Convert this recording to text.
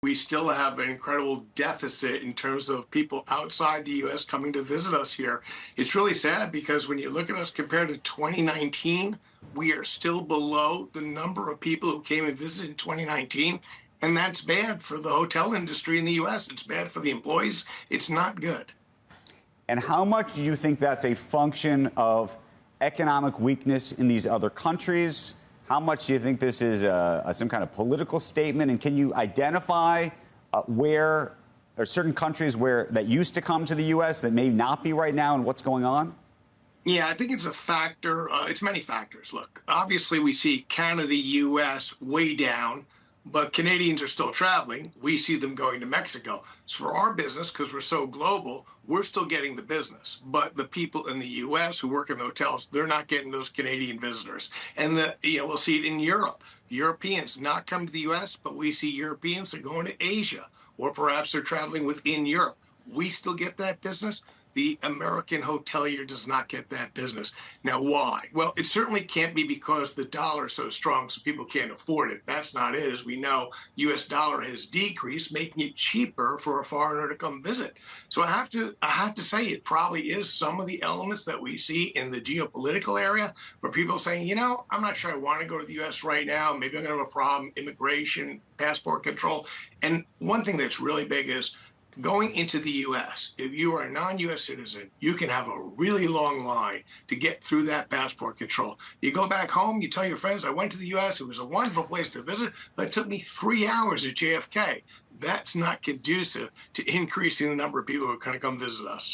We still have an incredible deficit in terms of people outside the US coming to visit us here. It's really sad because when you look at us compared to 2019, we are still below the number of people who came and visited in 2019. And that's bad for the hotel industry in the US. It's bad for the employees. It's not good. And how much do you think that's a function of economic weakness in these other countries? How much do you think this is some kind of political statement? And can you identify where there are certain countries where that used to come to the U.S. that may not be right now, and what's going on? Yeah, I think it's a factor. It's many factors. Look, obviously, we see Canada, US way down, but Canadians are still traveling. We see them going to Mexico. So for our business, because we're so global, we're still getting the business. But the people in the US who work in the hotels, they're not getting those Canadian visitors. And we'll see it in Europe. Europeans not come to the US, but we see Europeans are going to Asia, or perhaps they're traveling within Europe. We still get that business. The American hotelier does not get that business. Now, why? Well, it certainly can't be because the dollar is so strong so people can't afford it. That's not it. As we know, U.S. dollar has decreased, making it cheaper for a foreigner to come visit. So I have to say it probably is some of the elements that we see in the geopolitical area where people are saying, I'm not sure I want to go to the U.S. right now. Maybe I'm going to have a problem, immigration, passport control. And one thing that's really big is going into the U.S., if you are a non-U.S. citizen, you can have a really long line to get through that passport control. You go back home, you tell your friends, I went to the U.S., it was a wonderful place to visit, but it took me 3 hours at JFK. That's not conducive to increasing the number of people who are going to come visit us.